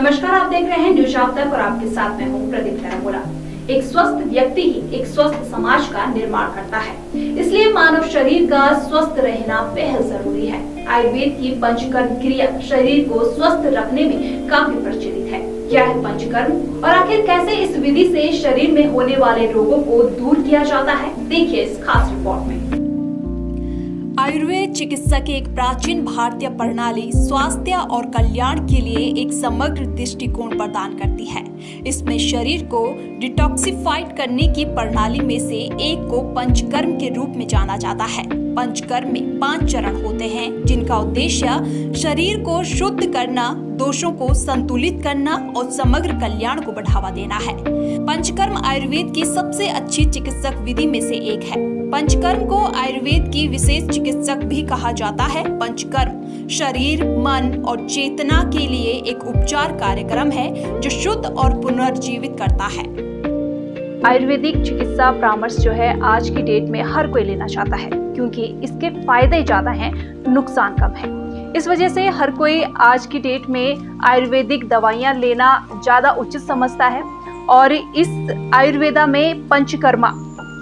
नमस्कार, आप देख रहे हैं न्यूज आप तक और आपके साथ मैं हूं प्रदीप नरमोला। एक स्वस्थ व्यक्ति ही एक स्वस्थ समाज का निर्माण करता है, इसलिए मानव शरीर का स्वस्थ रहना बेहद जरूरी है। आयुर्वेद की पंचकर्म क्रिया शरीर को स्वस्थ रखने में काफी प्रचलित है। क्या है पंचकर्म और आखिर कैसे इस विधि से शरीर में होने वाले रोगों को दूर किया जाता है, देखिए इस खास रिपोर्ट में। आयुर्वेद चिकित्सा की एक प्राचीन भारतीय प्रणाली स्वास्थ्य और कल्याण के लिए एक समग्र दृष्टिकोण प्रदान करती है। इसमें शरीर को डिटॉक्सिफाइड करने की प्रणाली में से एक को पंचकर्म के रूप में जाना जाता है। पंचकर्म में 5 चरण होते हैं, जिनका उद्देश्य शरीर को शुद्ध करना, दोषों को संतुलित करना और समग्र कल्याण को बढ़ावा देना है। पंचकर्म आयुर्वेद की सबसे अच्छी चिकित्सक विधि में से एक है। पंचकर्म को आयुर्वेद की विशेष चिकित्सक भी कहा जाता है। पंचकर्म शरीर, मन और चेतना के लिए एक उपचार कार्यक्रम है जो शुद्ध और पुनर्जीवित करता है। आयुर्वेदिक चिकित्सा परामर्श जो है आज की डेट में हर कोई लेना चाहता है, क्योंकि इसके फायदे ज्यादा हैं, नुकसान कम है। इस वजह से हर कोई आज की डेट में आयुर्वेदिक दवाइयां लेना ज्यादा उचित समझता है। और इस आयुर्वेदा में पंचकर्मा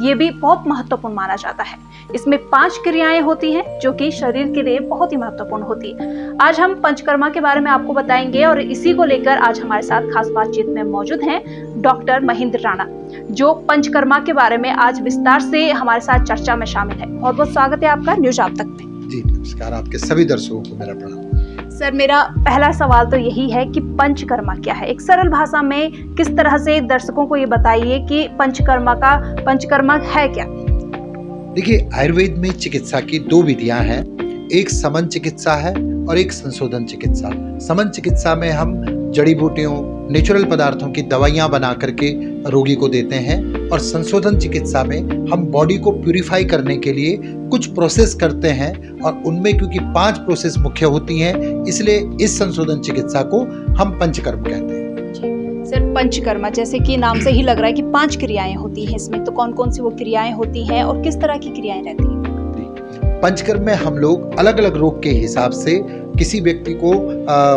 ये भी बहुत महत्वपूर्ण माना जाता है। इसमें 5 क्रियाएं होती हैं जो कि शरीर के लिए बहुत ही महत्वपूर्ण होती है। आज हम पंचकर्मा के बारे में आपको बताएंगे और इसी को लेकर आज हमारे साथ खास बातचीत में मौजूद हैं डॉक्टर महेंद्र राणा, जो पंचकर्मा के बारे में आज विस्तार से हमारे साथ चर्चा में शामिल है। बहुत बहुत स्वागत है आपका न्यूज आप तक में। जी नमस्कार, आपके सभी दर्शकों को मेरा प्रणाम। सर, मेरा पहला सवाल तो यही है कि पंचकर्मा क्या है। एक सरल भाषा में किस तरह से दर्शकों को ये बताइए कि पंचकर्मा है क्या। देखिए, आयुर्वेद में चिकित्सा की 2 विधियां हैं। एक समन चिकित्सा है और एक संशोधन चिकित्सा। समन चिकित्सा में हम जड़ी बूटियों, नेचुरल पदार्थों की दवाइयां बना करके रोगी को देते हैं, और संशोधन चिकित्सा में हम बॉडी को प्यूरिफाई करने के लिए कुछ प्रोसेस करते हैं, और उनमें क्योंकि 5 प्रोसेस मुख्य होती हैं, इसलिए इस संशोधन चिकित्सा को हम पंचकर्म कहते हैं। सर, पंचकर्मा जैसे कि नाम से ही लग रहा है कि 5 क्रियाएं होती हैं इसमें, तो कौन कौन सी वो क्रियाएं होती हैं और किस तरह की क्रियाएं रहती हैं? पंचकर्म में हम लोग अलग अलग रोग के हिसाब से किसी व्यक्ति को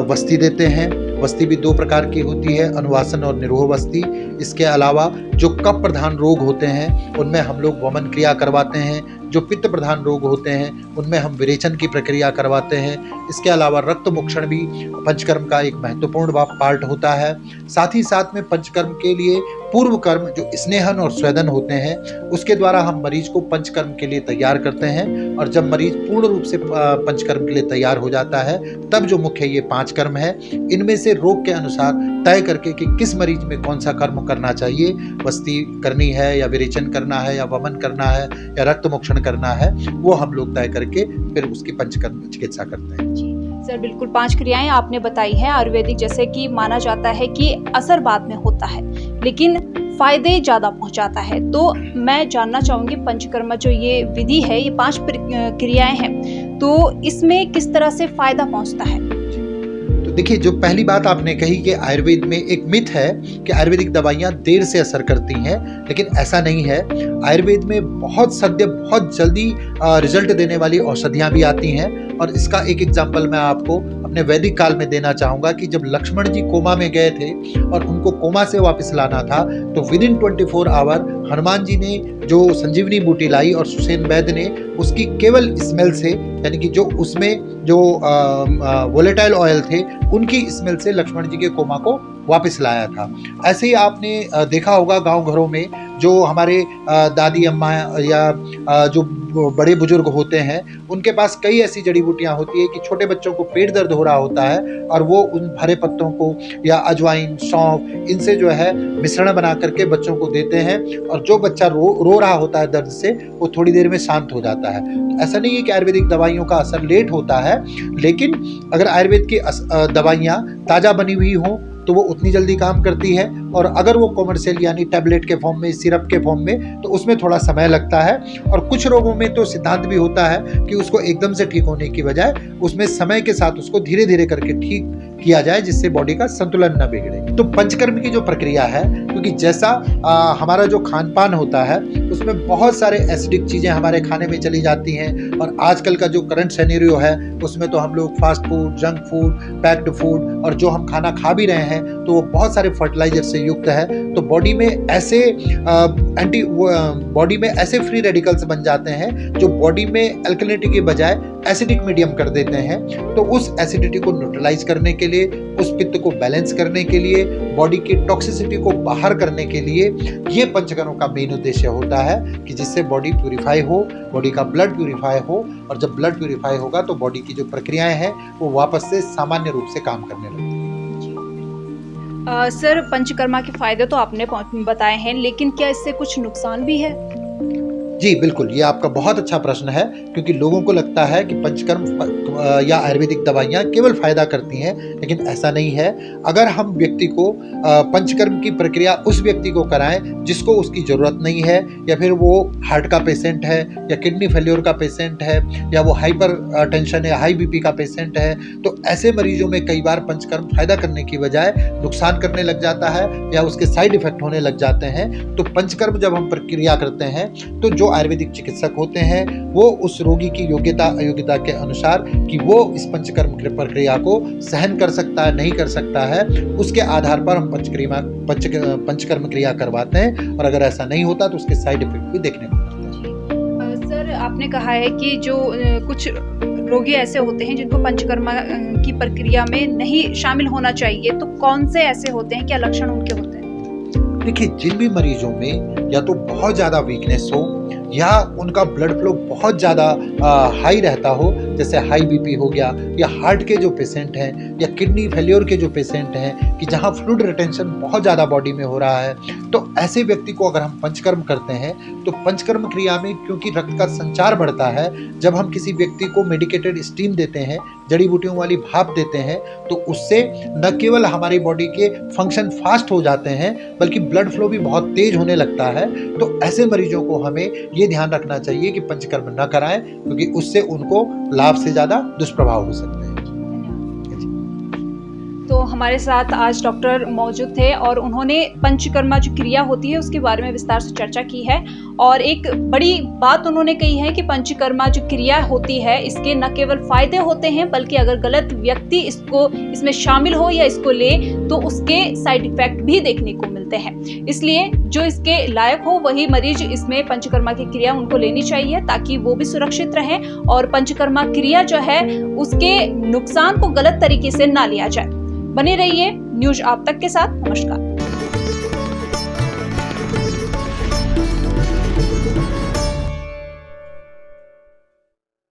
वस्ती देते हैं। वस्ती भी 2 प्रकार की होती है, अनुवासन और निरोह वस्ती। इसके अलावा जो कफ प्रधान रोग होते हैं उनमें हम लोग वमन क्रिया करवाते हैं। जो पित्त प्रधान रोग होते हैं उनमें हम विरेचन की प्रक्रिया करवाते हैं। इसके अलावा रक्त मोक्षण भी पंचकर्म का एक महत्वपूर्ण पार्ट होता है। साथ ही साथ में पंचकर्म के लिए पूर्व कर्म जो स्नेहन और स्वेदन होते हैं, उसके द्वारा हम मरीज को पंचकर्म के लिए तैयार करते हैं। और जब मरीज पूर्ण रूप से पंचकर्म के लिए तैयार हो जाता है, तब जो मुख्य ये 5 कर्म है, इनमें से रोग के अनुसार तय करके कि किस मरीज में कौन सा कर्म करना चाहिए, वस्ती करनी है या विरेचन करना है या वमन करना है या रक्त मोक्षण करना है, वो हम लोग तय करके फिर उसकी पंचकर्म चिकित्सा करते हैं। सर, बिल्कुल 5 क्रियाएं आपने बताई हैं। आयुर्वेदिक जैसे कि माना जाता है कि असर बाद में होता है, लेकिन फायदे ज्यादा पहुंचाता है। तो मैं जानना चाहूंगी, पंचकर्मा जो ये विधि है, ये 5 क्रियाएं हैं, तो इसमें किस तरह से फायदा पहुंचता है? तो देखिए, जो पहली बात आपने कही कि आयुर्वेद में एक मिथ है कि आयुर्वेदिक दवाइयां देर से असर करती हैं, लेकिन ऐसा नहीं है। आयुर्वेद में बहुत जल्दी रिजल्ट देने वाली औषधियां भी आती हैं। और इसका एक एग्जाम्पल मैं आपको अपने वैदिक काल में देना चाहूँगा कि जब लक्ष्मण जी कोमा में गए थे और उनको कोमा से वापस लाना था, तो with in 24 our Hanuman ji ने जो संजीवनी बूटी लाई और सुसेन वैद्य ने उसकी केवल स्मेल से, यानी कि जो उसमें जो वोलेटाइल ऑयल थे, उनकी स्मेल से लक्ष्मण जी के कोमा को वापस लाया था। ऐसे ही आपने देखा होगा गांव घरों में जो हमारे दादी अम्मा या जो बड़े बुजुर्ग होते हैं, उनके पास कई ऐसी जड़ी बूटियां होती है कि छोटे बच्चों को पेट दर्द हो रहा होता है और वो उन हरे पत्तों को या अजवाइन, सौंफ, इनसे जो है मिश्रण बना करके बच्चों को देते हैं, और जो बच्चा रो रहा होता है दर्द से, वो थोड़ी देर में शांत हो जाता है। तो ऐसा नहीं है कि आयुर्वेदिक दवाइयों का असर लेट होता है, लेकिन अगर आयुर्वेद की दवाइयाँ ताज़ा बनी हुई हों तो वो उतनी जल्दी काम करती है, और अगर वो कॉमर्शियल यानी टैबलेट के फॉर्म में, सिरप के फॉर्म में, तो उसमें थोड़ा समय लगता है। और कुछ रोगों में तो सिद्धांत भी होता है कि उसको एकदम से ठीक होने की बजाय उसमें समय के साथ उसको धीरे धीरे करके ठीक किया जाए जिससे बॉडी का संतुलन न बिगड़े। तो पंचकर्म की जो प्रक्रिया है, क्योंकि जैसा हमारा जो खान पान होता है उसमें बहुत सारे एसिडिक चीज़ें हमारे खाने में चली जाती हैं, और आजकल का जो करंट सिनेरियो है उसमें तो हम लोग fast food, junk food, packed food, और जो हम खाना खा भी रहे हैं तो वो बहुत सारे फर्टिलाइजर से युक्त है। तो बॉडी में ऐसे फ्री रेडिकल्स बन जाते हैं जो बॉडी में एल्कलिनिटी के बजाय एसिडिक मीडियम कर देते हैं। तो उस एसिडिटी को न्यूट्रलाइज करने के लिए, उस पित्त को बैलेंस करने के लिए, बॉडी की टॉक्सिसिटी को बाहर करने के लिए ये पंचकर्म का मेन उद्देश्य होता है कि जिससे बॉडी प्यूरिफाई हो, बॉडी का ब्लड प्यूरिफाई हो, और जब ब्लड प्यूरिफाई होगा तो बॉडी की जो प्रक्रियाएं हैं वो वापस से सामान्य रूप से काम करने लगती हैं। सर, पंचकर्मा के फायदे तो आपने बताए हैं, लेकिन क्या इससे कुछ नुकसान भी है? जी बिल्कुल, ये आपका बहुत अच्छा प्रश्न है, क्योंकि लोगों को लगता है कि पंचकर्म या आयुर्वेदिक दवाइयाँ केवल फायदा करती हैं, लेकिन ऐसा नहीं है। अगर हम व्यक्ति को पंचकर्म की प्रक्रिया उस व्यक्ति को कराएं जिसको उसकी ज़रूरत नहीं है, या फिर वो हार्ट का पेशेंट है, या किडनी फेल्योर का पेशेंट है, या वो हाइपर टेंशन या हाई बीपी का पेशेंट है, तो ऐसे मरीजों में कई बार पंचकर्म फायदा करने की बजाय नुकसान करने लग जाता है या उसके साइड इफेक्ट होने लग जाते हैं। तो पंचकर्म जब हम प्रक्रिया करते हैं तो जो आयुर्वेदिक चिकित्सक होते हैं वो उस रोगी की योग्यता अयोग्यता के अनुसार कि वो इस पंचकर्म प्रक्रिया को सहन कर सकता है नहीं कर सकता है, उसके आधार पर हम पंचकर्म क्रिया करवाते हैं, और अगर ऐसा नहीं होता तो उसके साइड इफेक्ट भी देखने को मिलते हैं। सर, आपने कहा है कि जो कुछ रोगी ऐसे होते हैं जिनको पंचकर्मा की प्रक्रिया में नहीं शामिल होना चाहिए, तो कौन से ऐसे होते हैं, क्या लक्षण उनके होते हैं? देखिए, जिन भी मरीजों में या तो बहुत ज़्यादा वीकनेस हो या उनका ब्लड फ्लो बहुत ज़्यादा हाई रहता हो, जैसे हाई बीपी हो गया, या हार्ट के जो पेशेंट हैं, या किडनी फेल्योर के जो पेशेंट हैं कि जहां फ्लूइड रिटेंशन बहुत ज़्यादा बॉडी में हो रहा है, तो ऐसे व्यक्ति को अगर हम पंचकर्म करते हैं तो पंचकर्म क्रिया में क्योंकि रक्त का संचार बढ़ता है, जब हम किसी व्यक्ति को मेडिकेटेड स्टीम देते हैं, जड़ी बूटियों वाली भाप देते हैं, तो उससे न केवल हमारी बॉडी के फंक्शन फास्ट हो जाते हैं बल्कि ब्लड फ्लो भी बहुत तेज होने लगता है। तो ऐसे मरीजों को हमें ये ध्यान रखना चाहिए कि पंचकर्म न कराएं, क्योंकि उससे उनको लाभ से ज़्यादा दुष्प्रभाव हो सकते हैं। तो हमारे साथ आज डॉक्टर मौजूद थे और उन्होंने पंचकर्मा जो क्रिया होती है उसके बारे में विस्तार से चर्चा की है, और एक बड़ी बात उन्होंने कही है कि पंचकर्मा जो क्रिया होती है इसके न केवल फायदे होते हैं बल्कि अगर गलत व्यक्ति इसमें शामिल हो या इसको ले तो उसके साइड इफेक्ट भी देखने को मिलते हैं। इसलिए जो इसके लायक हो वही मरीज इसमें पंचकर्मा की क्रिया उनको लेनी चाहिए ताकि वो भी सुरक्षित रहे और पंचकर्मा क्रिया जो है उसके नुकसान को गलत तरीके से ना लिया जाए। बने रहिए न्यूज आप तक के साथ। नमस्कार।